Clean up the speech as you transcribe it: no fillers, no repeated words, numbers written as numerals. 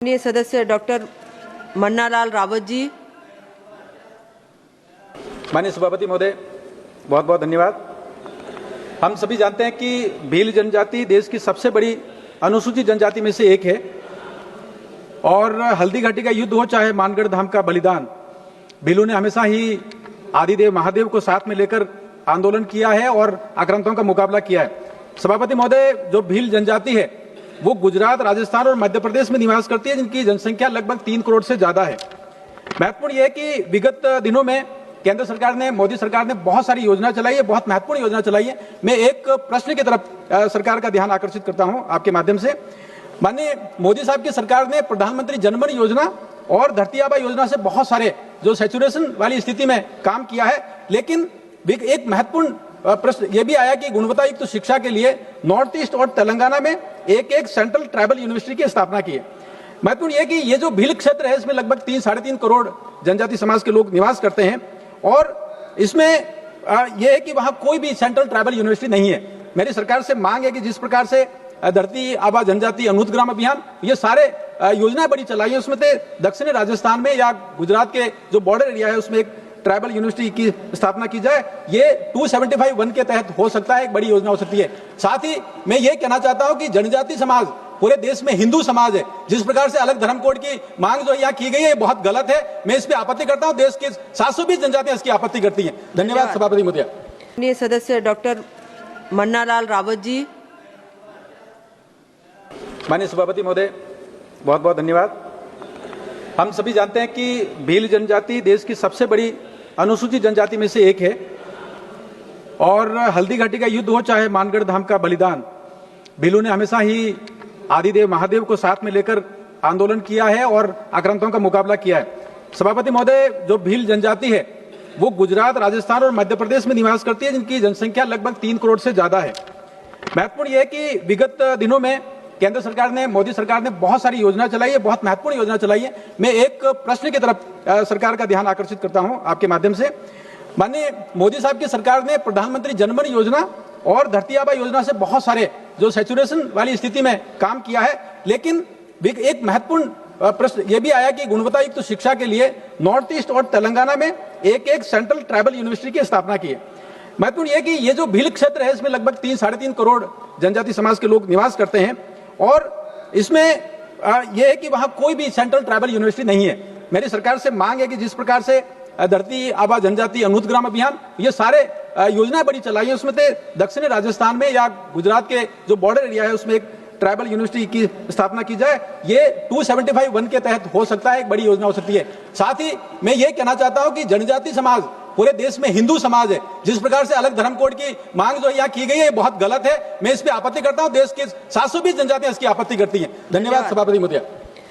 माननीय सदस्य डॉक्टर मन्नालाल रावत जी। माननीय सभापति महोदय, बहुत बहुत धन्यवाद। हम सभी जानते हैं कि भील जनजाति देश की सबसे बड़ी अनुसूचित जनजाति में से एक है और हल्दी घाटी का युद्ध हो चाहे मानगढ़ धाम का बलिदान, भीलों ने हमेशा ही आदिदेव महादेव को साथ में लेकर आंदोलन किया है और आक्रांतों का मुकाबला किया है। सभापति महोदय, जो भील जनजाति है वो गुजरात, राजस्थान और मध्य प्रदेश में निवास करती है, जिनकी जनसंख्या लगभग 3 करोड़ से ज्यादा है। महत्वपूर्ण यह है कि विगत दिनों में केंद्र सरकार ने, मोदी सरकार ने बहुत सारी योजना चलाई है, बहुत महत्वपूर्ण योजना चलाई है। मैं एक प्रश्न की तरफ सरकार का ध्यान आकर्षित करता हूं आपके माध्यम से। माननीय मोदी साहब की सरकार ने प्रधानमंत्री जनधन योजना और धरती आबा योजना से बहुत सारे जो सैचुरेशन वाली स्थिति में काम किया है, लेकिन एक महत्वपूर्ण प्रश्न यह भी आया कि गुणवत्तायुक्त शिक्षा के लिए नॉर्थ ईस्ट और तेलंगाना में एक सेंट्रल ट्राइबल यूनिवर्सिटी की स्थापना की है। महत्वपूर्ण यह कि ये जो भील क्षेत्र है इसमें लगभग 3-3.5 करोड़ जनजाति समाज के लोग निवास करते हैं और इसमें यह है कि वहां कोई भी सेंट्रल ट्राइबल यूनिवर्सिटी नहीं है। मेरी सरकार से मांग है कि जिस प्रकार से धरती आबा जनजाति अनूत ग्राम अभियान, ये सारे योजनाएं बड़ी चलाई है, उसमें से दक्षिणी राजस्थान में या गुजरात के जो बॉर्डर एरिया है उसमें एक ट्राइबल यूनिवर्सिटी की स्थापना की जाए। ये 275(1) के तहत हो सकता है, एक बड़ी योजना हो सकती है। साथ ही मैं ये कहना चाहता हूं कि जनजाति समाज पूरे देश में हिंदू समाज है। जिस प्रकार से अलग धर्म कोड की मांग जो यहाँ की गई है बहुत गलत है, मैं इस पे आपत्ति करता हूं। देश के 720 जनजातियां इसकी आपत्ति करती हैं। धन्यवाद सभापति महोदय। माननीय सदस्य डॉक्टर मन्नालाल रावत जी। माननीय सभापति महोदय, बहुत बहुत धन्यवाद। हम सभी जानते हैं कि भील जनजाति देश की सबसे बड़ी अनुसूचित जनजाति में से एक है और हल्दी घाटी का युद्ध हो चाहे मानगढ़ धाम का बलिदान, भीलों ने हमेशा ही आदिदेव महादेव को साथ में लेकर आंदोलन किया है और आक्रांतों का मुकाबला किया है। सभापति महोदय, जो भील जनजाति है वो गुजरात, राजस्थान और मध्य प्रदेश में निवास करती है, जिनकी जनसंख्या लगभग 3 करोड़ से ज्यादा है। महत्वपूर्ण यह है कि विगत दिनों में केंद्र सरकार ने, मोदी सरकार ने बहुत सारी योजना चलाई है, बहुत महत्वपूर्ण योजना चलाई है। मैं एक प्रश्न की तरफ सरकार का ध्यान आकर्षित करता हूं आपके माध्यम से। माननीय मोदी साहब की सरकार ने प्रधानमंत्री जनधन योजना और धरती आबा योजना से बहुत सारे जो सैचुरेशन वाली स्थिति में काम किया है, लेकिन एक महत्वपूर्ण प्रश्न यह भी आया कि गुणवत्तायुक्त शिक्षा के लिए नॉर्थ ईस्ट और तेलंगाना में एक सेंट्रल ट्राइबल यूनिवर्सिटी की स्थापना की है। महत्वपूर्ण यह कि ये जो भील क्षेत्र है इसमें लगभग 3-3.5 करोड़ जनजाति समाज के लोग निवास करते हैं और इसमें यह है कि वहां कोई भी सेंट्रल ट्राइबल यूनिवर्सिटी नहीं है। मेरी सरकार से मांग है कि जिस प्रकार से धरती आबा जनजाति अनूत ग्राम अभियान, ये सारे योजनाएं बड़ी चलाई है, उसमें से दक्षिणी राजस्थान में या गुजरात के जो बॉर्डर एरिया है उसमें एक ट्राइबल यूनिवर्सिटी की स्थापना की जाए। ये 275(1) के तहत हो सकता है, एक बड़ी योजना हो सकती है। साथ ही मैं ये कहना चाहता हूं कि जनजाति समाज पूरे देश में हिंदू समाज है। जिस प्रकार से अलग धर्म कोड की मांग जो यहाँ की गई है बहुत गलत है, मैं इस पे आपत्ति करता हूं। देश के 720 जनजातियां इसकी आपत्ति करती हैं। धन्यवाद सभापति महोदय।